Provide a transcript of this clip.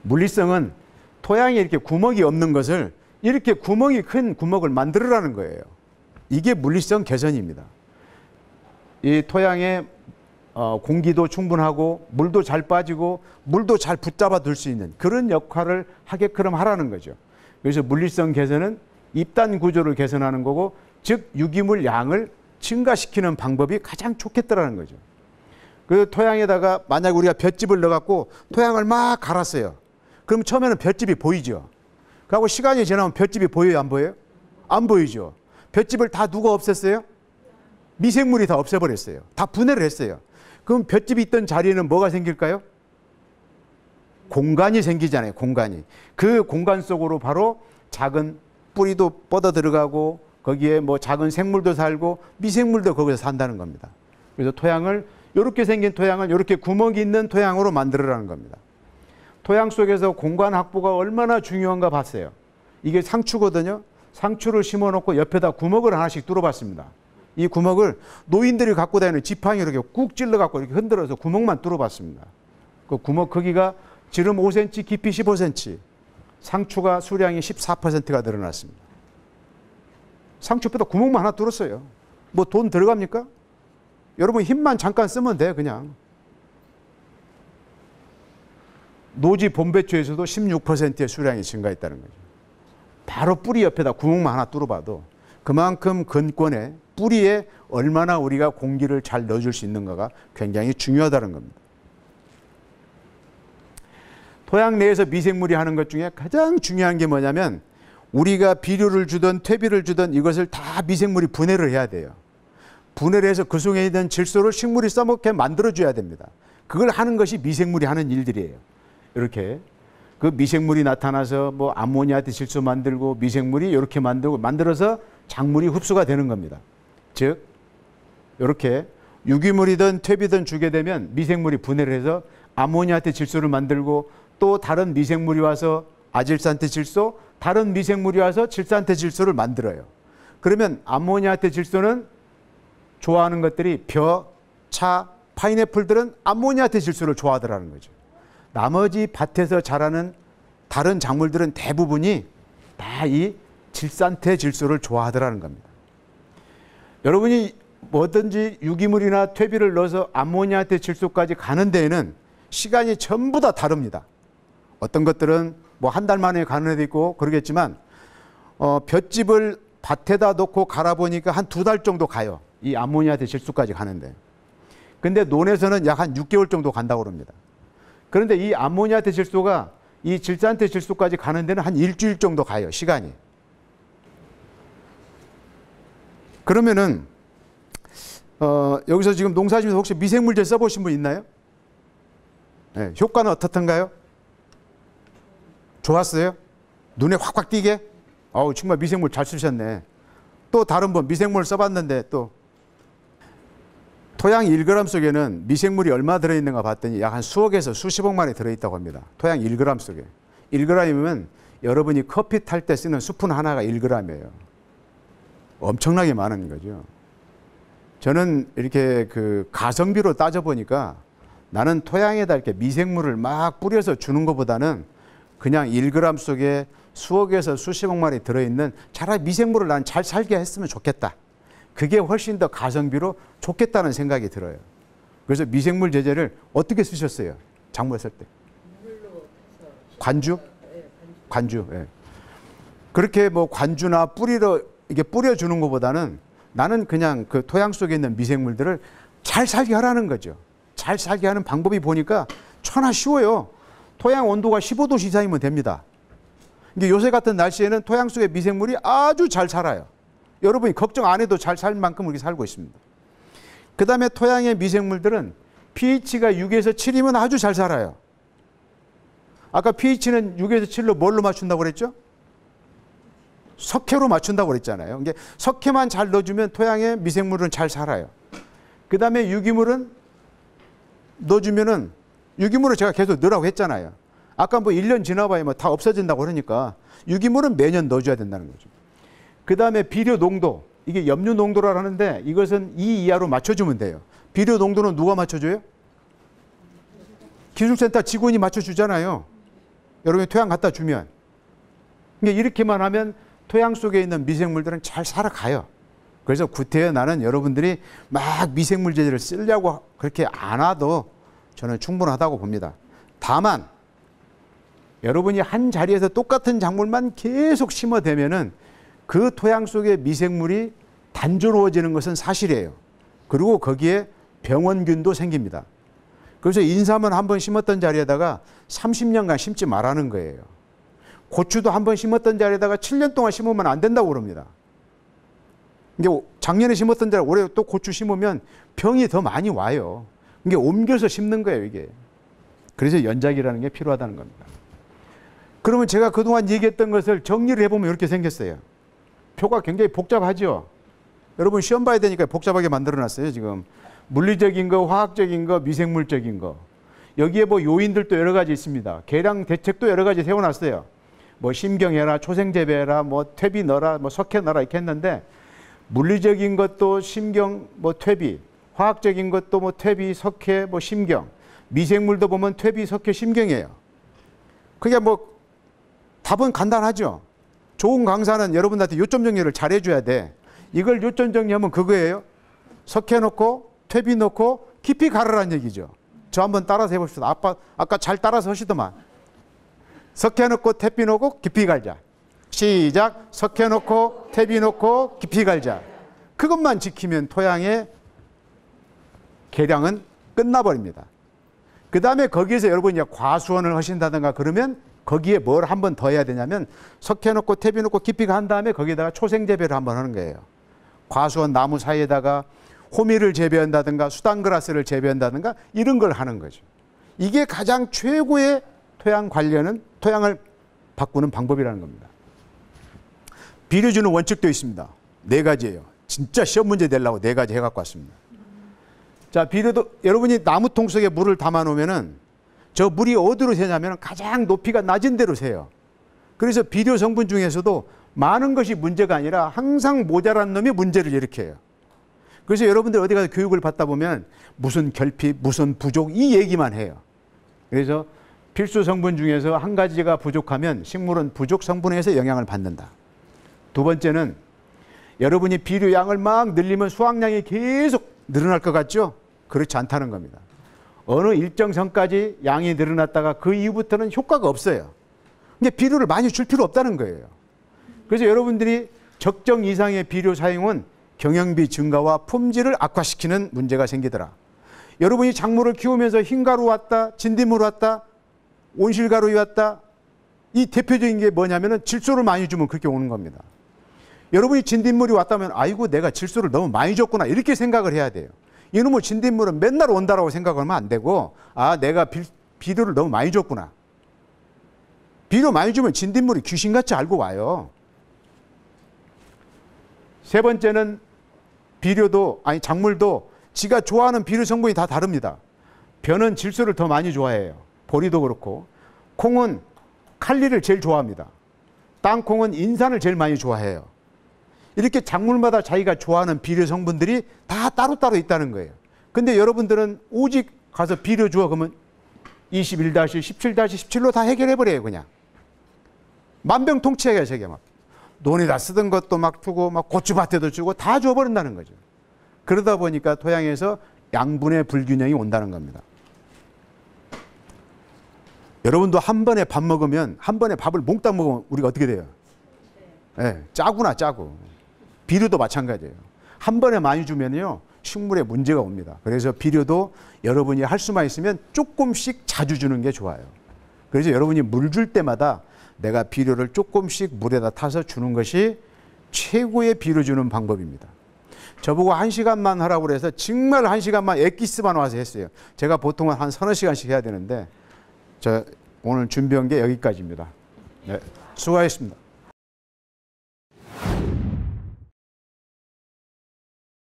물리성은 토양에 이렇게 구멍이 없는 것을 이렇게 구멍이 큰 구멍을 만들으라는 거예요. 이게 물리성 개선입니다. 이 토양에 공기도 충분하고 물도 잘 빠지고 물도 잘 붙잡아 둘 수 있는 그런 역할을 하게끔 하라는 거죠. 그래서 물리성 개선은 입단 구조를 개선하는 거고, 즉 유기물 양을 증가시키는 방법이 가장 좋겠다라는 거죠. 그 토양에다가 만약 우리가 볏짚을 넣어갖고 토양을 막 갈았어요. 그럼 처음에는 볏짚이 보이죠. 그리고 시간이 지나면 볏짚이 보여요, 안 보여요? 안 보이죠. 볏짚을 다 누가 없앴어요? 미생물이 다 없애버렸어요. 다 분해를 했어요. 그럼 볏짚이 있던 자리에는 뭐가 생길까요? 공간이 생기잖아요. 공간이. 그 공간 속으로 바로 작은 뿌리도 뻗어 들어가고 거기에 뭐 작은 생물도 살고 미생물도 거기서 산다는 겁니다. 그래서 토양을 이렇게 생긴 토양을 이렇게 구멍이 있는 토양으로 만들으라는 겁니다. 토양 속에서 공간 확보가 얼마나 중요한가 봤어요. 이게 상추거든요. 상추를 심어놓고 옆에다 구멍을 하나씩 뚫어봤습니다. 이 구멍을 노인들이 갖고 다니는 지팡이 이렇게 꾹 찔러갖고 이렇게 흔들어서 구멍만 뚫어봤습니다. 그 구멍 크기가 지름 5cm, 깊이 15cm. 상추가 수량이 14%가 늘어났습니다. 상추뼈다 구멍만 하나 뚫었어요. 뭐 돈 들어갑니까? 여러분 힘만 잠깐 쓰면 돼요, 그냥. 노지 봄배추에서도 16%의 수량이 증가했다는 거죠. 바로 뿌리 옆에다 구멍만 하나 뚫어봐도 그만큼 근권에 뿌리에 얼마나 우리가 공기를 잘 넣어줄 수 있는가가 굉장히 중요하다는 겁니다. 토양 내에서 미생물이 하는 것 중에 가장 중요한 게 뭐냐면 우리가 비료를 주든 퇴비를 주든 이것을 다 미생물이 분해를 해야 돼요. 분해를 해서 그 속에 있는 질소를 식물이 써먹게 만들어줘야 됩니다. 그걸 하는 것이 미생물이 하는 일들이에요. 이렇게 그 미생물이 나타나서 뭐 암모니아트 질소 만들고 미생물이 이렇게 만들어서 작물이 흡수가 되는 겁니다. 즉 이렇게 유기물이든 퇴비든 주게 되면 미생물이 분해를 해서 암모니아트 질소를 만들고 또 다른 미생물이 와서 아질산테 질소, 다른 미생물이 와서 질산테 질소를 만들어요. 그러면 암모니아트 질소는 좋아하는 것들이 벼, 차, 파인애플들은 암모니아트 질소를 좋아하더라는 거죠. 나머지 밭에서 자라는 다른 작물들은 대부분이 다 이 질산테 질소를 좋아하더라는 겁니다. 여러분이 뭐든지 유기물이나 퇴비를 넣어서 암모니아트 질소까지 가는 데에는 시간이 전부 다 다릅니다. 어떤 것들은 뭐 한 달 만에 가는 애도 있고 그러겠지만 볏짚을 밭에다 놓고 갈아보니까 한 2달 정도 가요. 이 암모니아트 질소까지 가는데. 근데 논에서는 약 한 6개월 정도 간다고 합니다. 그런데 이 암모니아트 질소가 이 질산테 질소까지 가는 데는 한 일주일 정도 가요, 시간이. 그러면은 여기서 지금 농사지면서 혹시 미생물제 써보신 분 있나요? 네, 효과는 어떻던가요? 좋았어요? 눈에 확확 띄게? 정말 미생물 잘 쓰셨네. 또 다른 분 미생물 써봤는데 또 토양 1g 속에는 미생물이 얼마 들어있는가 봤더니 약 한 수억에서 수십억 마리 들어있다고 합니다. 토양 1g 속에. 1g이면 여러분이 커피 탈 때 쓰는 스푼 하나가 1g이에요. 엄청나게 많은 거죠. 저는 이렇게 그 가성비로 따져보니까 나는 토양에다 이렇게 미생물을 막 뿌려서 주는 것보다는 그냥 1g 속에 수억에서 수십억 마리 들어있는 차라리 미생물을 난 잘 살게 했으면 좋겠다. 그게 훨씬 더 가성비로 좋겠다는 생각이 들어요. 그래서 미생물 제제를 어떻게 쓰셨어요? 작물 쓸 때? 관주? 관주. 예. 그렇게 뭐 관주나 뿌리로 이게 뿌려주는 것보다는 나는 그냥 그 토양 속에 있는 미생물들을 잘 살게 하라는 거죠. 잘 살게 하는 방법이 보니까 천하 쉬워요. 토양 온도가 15도 이상이면 됩니다. 이게 요새 같은 날씨에는 토양 속의 미생물이 아주 잘 살아요. 여러분이 걱정 안 해도 잘 살 만큼 이렇게 살고 있습니다. 그 다음에 토양의 미생물들은 pH가 6에서 7이면 아주 잘 살아요. 아까 pH는 6에서 7로 뭘로 맞춘다고 그랬죠? 석회로 맞춘다고 그랬잖아요. 이게 석회만 잘 넣어주면 토양의 미생물은 잘 살아요. 그 다음에 유기물은 넣어주면은 유기물을 제가 계속 넣으라고 했잖아요. 아까 뭐 1년 지나봐야 뭐 다 없어진다고 그러니까 유기물은 매년 넣어줘야 된다는 거죠. 그 다음에 비료 농도, 이게 염류 농도라 하는데 이것은 2 이하로 맞춰주면 돼요. 비료 농도는 누가 맞춰줘요? 기술센터 직원이 맞춰주잖아요. 여러분이 토양 갖다 주면. 그러니까 이렇게만 하면 토양 속에 있는 미생물들은 잘 살아가요. 그래서 구태여 나는 여러분들이 막 미생물 재질을 쓰려고 그렇게 안 와도 저는 충분하다고 봅니다. 다만 여러분이 한 자리에서 똑같은 작물만 계속 심어대면은 그 토양 속의 미생물이 단조로워지는 것은 사실이에요. 그리고 거기에 병원균도 생깁니다. 그래서 인삼은 한번 심었던 자리에다가 30년간 심지 말라는 거예요. 고추도 한번 심었던 자리에다가 7년 동안 심으면 안 된다고 그럽니다. 이게 작년에 심었던 자리에 올해 또 고추 심으면 병이 더 많이 와요. 이게 옮겨서 심는 거예요, 이게. 그래서 연작이라는 게 필요하다는 겁니다. 그러면 제가 그동안 얘기했던 것을 정리를 해보면 이렇게 생겼어요. 표가 굉장히 복잡하죠. 여러분 시험 봐야 되니까 복잡하게 만들어놨어요, 지금. 물리적인 거, 화학적인 거, 미생물적인 거. 여기에 뭐 요인들도 여러 가지 있습니다. 계량 대책도 여러 가지 세워놨어요. 뭐 심경해라, 초생재배해라, 뭐 퇴비 넣어라, 뭐 석회 넣어라 이렇게 했는데 물리적인 것도 심경, 뭐 퇴비, 화학적인 것도 뭐 퇴비, 석회, 뭐 심경, 미생물도 보면 퇴비, 석회, 심경이에요. 그게 뭐 답은 간단하죠. 좋은 강사는 여러분한테 요점 정리를 잘 해줘야 돼. 이걸 요점 정리하면 그거예요. 석회 넣고 퇴비 넣고 깊이 가르라는 얘기죠. 저 한번 따라서 해봅시다. 아까 잘 따라서 하시더만. 석회 넣고 퇴비 넣고 깊이 갈자. 시작. 석회 넣고 퇴비 넣고 깊이 갈자. 그것만 지키면 토양의 개량은 끝나버립니다. 그 다음에 거기에서 여러분이 과수원을 하신다든가 그러면 거기에 뭘 한 번 더 해야 되냐면 석회 넣고 퇴비 넣고 깊이 간 다음에 거기에다가 초생재배를 한번 하는 거예요. 과수원 나무 사이에다가 호미를 재배한다든가 수단그라스를 재배한다든가 이런 걸 하는 거죠. 이게 가장 최고의 토양 관리는 토양을 바꾸는 방법이라는 겁니다. 비료 주는 원칙도 있습니다. 4가지예요. 진짜 시험 문제 내려고 4가지 해갖고 왔습니다. 자, 비료도 여러분이 나무통 속에 물을 담아 놓으면은 저 물이 어디로 새냐면 가장 높이가 낮은 데로 새요. 그래서 비료 성분 중에서도 많은 것이 문제가 아니라 항상 모자란 놈이 문제를 일으켜요. 그래서 여러분들 어디 가서 교육을 받다 보면 무슨 결핍, 무슨 부족 이 얘기만 해요. 그래서 필수 성분 중에서 한 가지가 부족하면 식물은 부족 성분에서 영향을 받는다. 두 번째는 여러분이 비료 양을 막 늘리면 수확량이 계속 늘어날 것 같죠? 그렇지 않다는 겁니다. 어느 일정 선까지 양이 늘어났다가 그 이후부터는 효과가 없어요. 근데 비료를 많이 줄 필요 없다는 거예요. 그래서 여러분들이 적정 이상의 비료 사용은 경영비 증가와 품질을 악화시키는 문제가 생기더라. 여러분이 작물을 키우면서 흰가루 왔다, 진딧물 왔다, 온실가루 왔다. 이 대표적인 게 뭐냐면은 질소를 많이 주면 그렇게 오는 겁니다. 여러분이 진딧물이 왔다면 아이고 내가 질소를 너무 많이 줬구나 이렇게 생각을 해야 돼요. 이놈의 진딧물은 맨날 온다라고 생각하면 안 되고 아 내가 비료를 너무 많이 줬구나. 비료 많이 주면 진딧물이 귀신같이 알고 와요. 세 번째는 작물도 지가 좋아하는 비료 성분이 다 다릅니다. 벼는 질소를 더 많이 좋아해요. 보리도 그렇고. 콩은 칼리를 제일 좋아합니다. 땅콩은 인산을 제일 많이 좋아해요. 이렇게 작물마다 자기가 좋아하는 비료 성분들이 다 따로따로 있다는 거예요. 근데 여러분들은 오직 가서 비료 주어 그러면 21-17-17로 다 해결해버려요, 그냥. 만병통치약이에요, 저게 막. 논에다 쓰던 것도 막 주고, 막 고추밭에도 주고 다 줘버린다는 거죠. 그러다 보니까 토양에서 양분의 불균형이 온다는 겁니다. 여러분도 한 번에 밥 먹으면, 한 번에 밥을 몽땅 먹으면 우리가 어떻게 돼요? 네, 짜구나, 짜고. 비료도 마찬가지예요. 한 번에 많이 주면요, 식물에 문제가 옵니다. 그래서 비료도 여러분이 할 수만 있으면 조금씩 자주 주는 게 좋아요. 그래서 여러분이 물 줄 때마다 내가 비료를 조금씩 물에다 타서 주는 것이 최고의 비료 주는 방법입니다. 저보고 1시간만 하라고 그래서 정말 1시간만 엑기스만 와서 했어요. 제가 보통은 한 서너 시간씩 해야 되는데 저 오늘 준비한 게 여기까지입니다. 네, 수고하셨습니다.